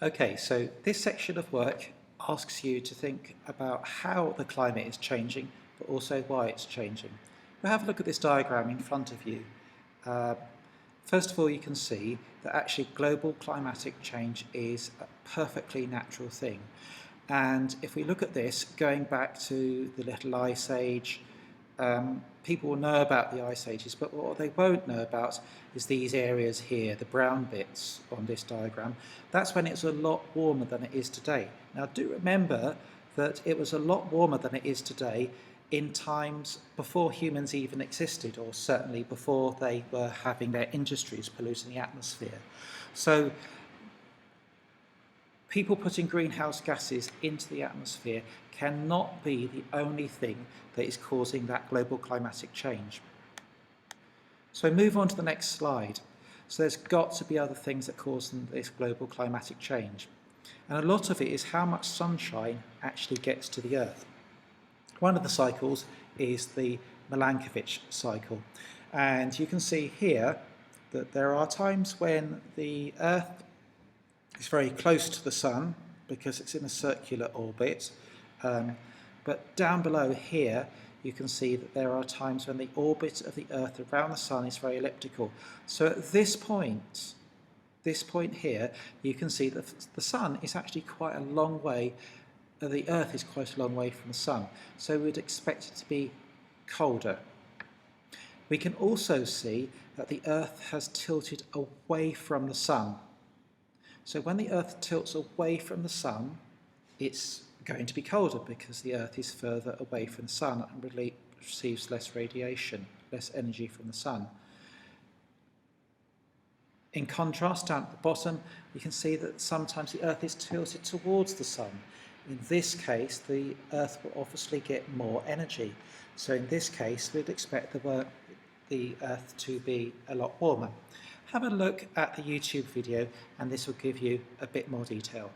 Okay, so this section of work asks you to think about how the climate is changing, but also why it's changing. We'll have a look at this diagram in front of you. Uh, First of all, you can see that actually global climatic change is a perfectly natural thing. And if we look at this, going back to the Little Ice Age, people will know about the ice ages, but what they won't know about is these areas here, the brown bits on this diagram. That's when it's a lot warmer than it is today. Now do remember that it was a lot warmer than it is today in times before humans even existed, or certainly before they were having their industries polluting the atmosphere. So people putting greenhouse gases into the atmosphere cannot be the only thing that is causing that global climatic change. So move on to the next slide. So there's got to be other things that cause this global climatic change. And a lot of it is how much sunshine actually gets to the Earth. One of the cycles is the Milankovitch cycle. And you can see here that there are times when the Earth is very close to the Sun because it's in a circular orbit. But down below here, you can see that there are times when the orbit of the Earth around the Sun is very elliptical. So at this point here, you can see that the Sun is actually quite a long way, the Earth is quite a long way from the Sun. So we'd expect it to be colder. We can also see that the Earth has tilted away from the Sun. So when the Earth tilts away from the Sun, it's going to be colder because the Earth is further away from the Sun and receives less radiation, less energy from the Sun. In contrast, down at the bottom, you can see that sometimes the Earth is tilted towards the Sun. In this case, the Earth will obviously get more energy. So in this case, we'd expect the Earth to be a lot warmer. Have a look at the YouTube video and this will give you a bit more detail.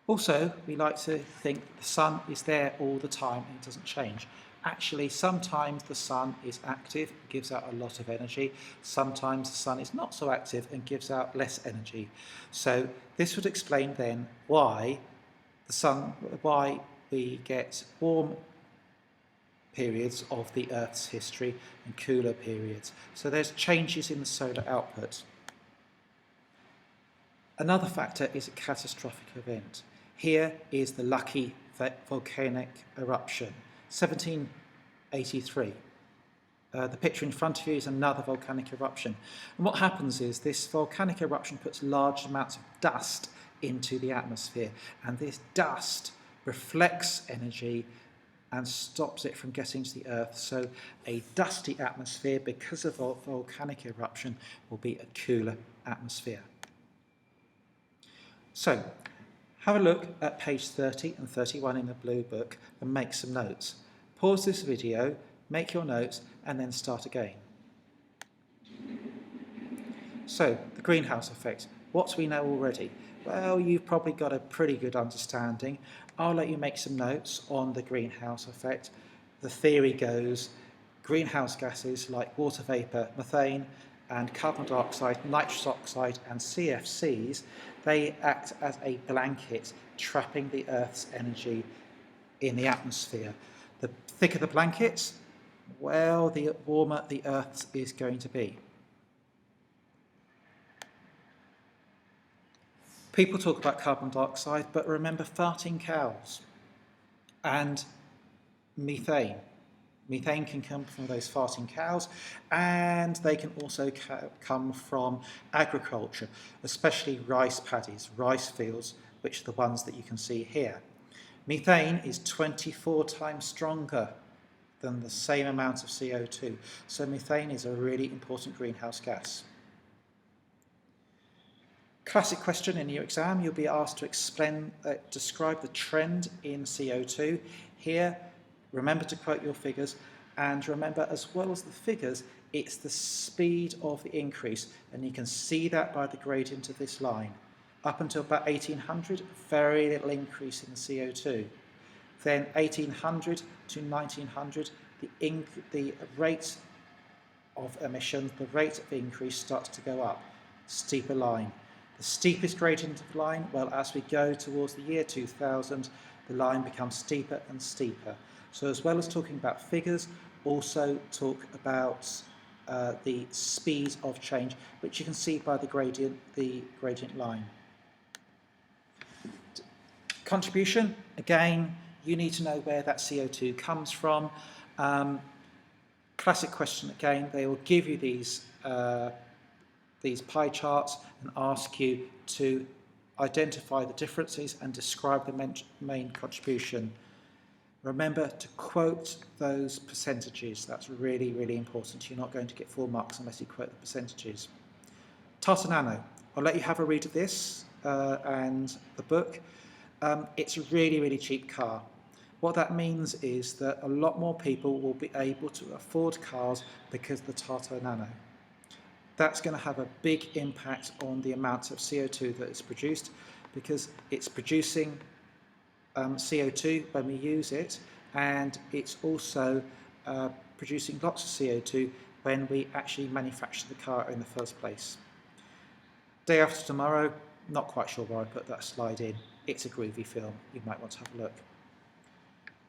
Also, we like to think the Sun is there all the time and it doesn't change. Actually, sometimes the Sun is active, gives out a lot of energy. Sometimes the Sun is not so active and gives out less energy. So this would explain then why we get warm periods of the Earth's history and cooler periods. So there's changes in the solar output. Another factor is a catastrophic event. Here is the lucky volcanic eruption, 1783. The picture in front of you is another volcanic eruption. And what happens is this volcanic eruption puts large amounts of dust into the atmosphere, and this dust reflects energy and stops it from getting to the Earth. So a dusty atmosphere, because of a volcanic eruption, will be a cooler atmosphere. So have a look at page 30 and 31 in the blue book and make some notes. Pause this video, make your notes, and then start again. So, the greenhouse effect. What do we know already? Well, you've probably got a pretty good understanding. I'll let you make some notes on the greenhouse effect. The theory goes, greenhouse gases like water vapour, methane, and carbon dioxide, nitrous oxide, and CFCs, they act as a blanket trapping the Earth's energy in the atmosphere. The thicker the blankets, well, the warmer the Earth is going to be. People talk about carbon dioxide, but remember farting cows and methane. Methane can come from those farting cows, and they can also come from agriculture, especially rice paddies, rice fields, which are the ones that you can see here. Methane is 24 times stronger than the same amount of CO2, so methane is a really important greenhouse gas. Classic question in your exam, you'll be asked to describe the trend in CO2. Here, remember to quote your figures, and remember, as well as the figures, it's the speed of the increase, and you can see that by the gradient of this line. Up until about 1800, very little increase in the CO2. Then 1800 to 1900, the rate of emissions, the rate of increase starts to go up, steeper line. The steepest gradient of the line, well, as we go towards the year 2000, the line becomes steeper and steeper. So as well as talking about figures, also talk about the speed of change, which you can see by the gradient line. Contribution, again, you need to know where that CO2 comes from. Classic question again, they will give you these pie charts and ask you to identify the differences and describe the main contribution. Remember to quote those percentages. That's really, really important. You're not going to get 4 marks unless you quote the percentages. Tata Nano. I'll let you have a read of this and the book. It's a really, really cheap car. What that means is that a lot more people will be able to afford cars because of the Tata Nano. That's going to have a big impact on the amount of CO2 that is produced, because it's producing CO2 when we use it, and it's also producing lots of CO2 when we actually manufacture the car in the first place. Day After Tomorrow, not quite sure where I put that slide in. It's a groovy film. You might want to have a look.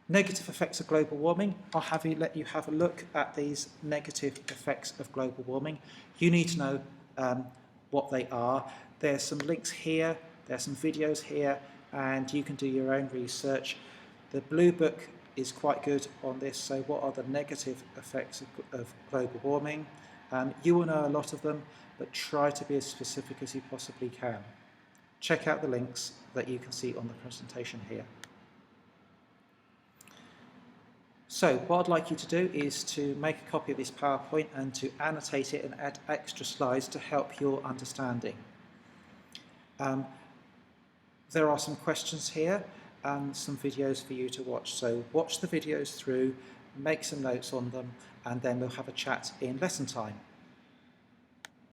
Negative effects of global warming. I'll let you have a look at these negative effects of global warming. You need to know what they are. There's some links here, there's some videos here, and you can do your own research. The Blue Book is quite good on this. So what are the negative effects of global warming? You will know a lot of them, but try to be as specific as you possibly can. Check out the links that you can see on the presentation here. So what I'd like you to do is to make a copy of this PowerPoint and to annotate it and add extra slides to help your understanding. There are some questions here and some videos for you to watch. So watch the videos through, make some notes on them, and then we'll have a chat in lesson time.